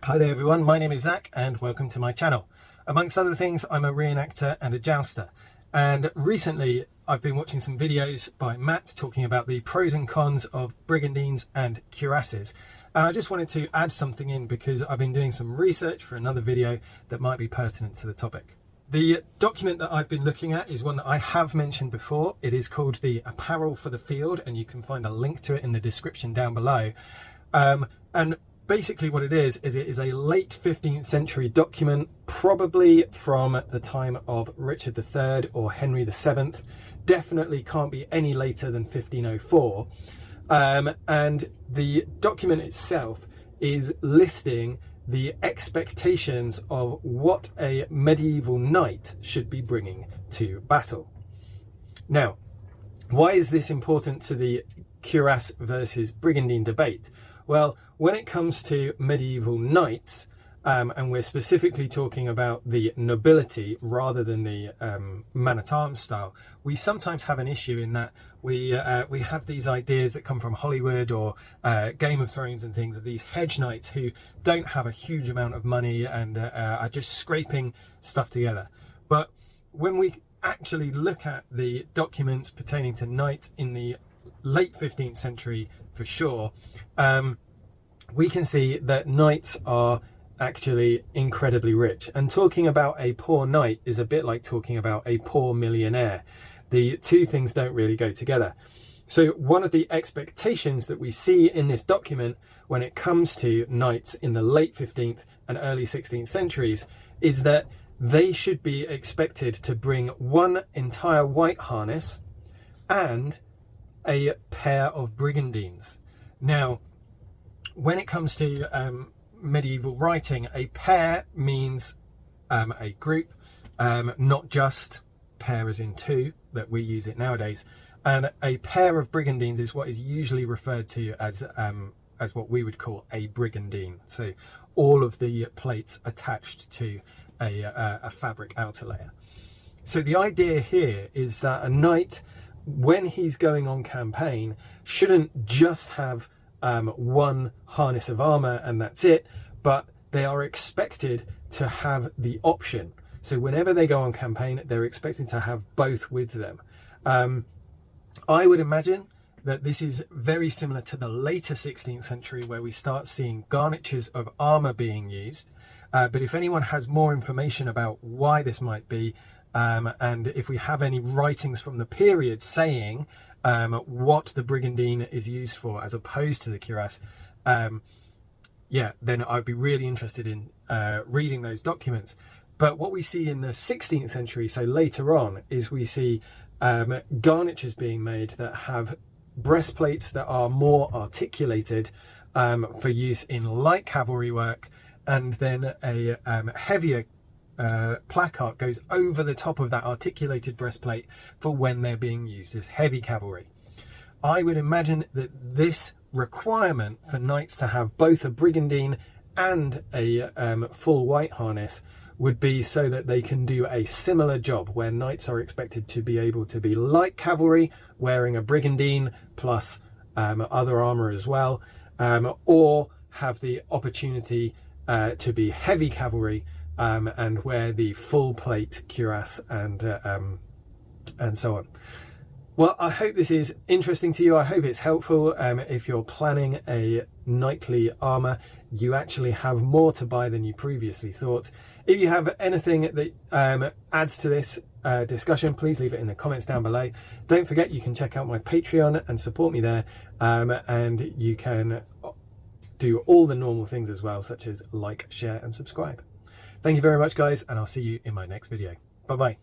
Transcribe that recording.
Hi there everyone, my name is Zach and welcome to my channel. Amongst other things, I'm a reenactor and a jouster, and recently I've been watching some videos by Matt talking about the pros and cons of Brigandines and Cuirasses, and I just wanted to add something in because I've been doing some research for another video that might be pertinent to the topic. The document that I've been looking at is one that I have mentioned before. It is called the Apparel for the Field, and you can find a link to it in the description down below. And basically what it is it is a late 15th century document, probably from the time of Richard III or Henry VII. Definitely can't be any later than 1504. And the document itself is listing the expectations of what a medieval knight should be bringing to battle. Now, why is this important to the Cuirass versus Brigandine debate? Well, when it comes to medieval knights, and we're specifically talking about the nobility rather than the man-at-arms style, we sometimes have an issue in that we have these ideas that come from Hollywood or Game of Thrones and things, of these hedge knights who don't have a huge amount of money and are just scraping stuff together. But when we actually look at the documents pertaining to knights in the late 15th century for sure, we can see that knights are actually incredibly rich, and talking about a poor knight is a bit like talking about a poor millionaire. The two things don't really go together. So one of the expectations that we see in this document when it comes to knights in the late 15th and early 16th centuries is that they should be expected to bring one entire white harness and a pair of brigandines. Now, when it comes to medieval writing, a pair means a group, not just pair as in two that we use it nowadays. And a pair of brigandines is what is usually referred to as what we would call a brigandine. So all of the plates attached to a fabric outer layer. So the idea here is that a knight, when he's going on campaign, shouldn't just have one harness of armor and that's it, but they are expected to have the option. So whenever they go on campaign, they're expected to have both with them. I would imagine that this is very similar to the later 16th century, where we start seeing garnitures of armor being used. But if anyone has more information about why this might be, and if we have any writings from the period saying what the brigandine is used for as opposed to the cuirass, yeah, then I'd be really interested in reading those documents. But what we see in the 16th century, so later on, is we see garnitures being made that have breastplates that are more articulated for use in light cavalry work, and then a heavier placard goes over the top of that articulated breastplate for when they're being used as heavy cavalry. I would imagine that this requirement for knights to have both a brigandine and a full white harness would be so that they can do a similar job, where knights are expected to be able to be light cavalry wearing a brigandine plus other armor as well, or have the opportunity to be heavy cavalry and wear the full plate cuirass and so on. Well, I hope this is interesting to you. I hope it's helpful. If you're planning a knightly armor, you actually have more to buy than you previously thought. If you have anything that adds to this discussion, please leave it in the comments down below. Don't forget, you can check out my Patreon and support me there, and you can do all the normal things as well, such as like, share and subscribe. Thank you very much, guys, and I'll see you in my next video. Bye bye.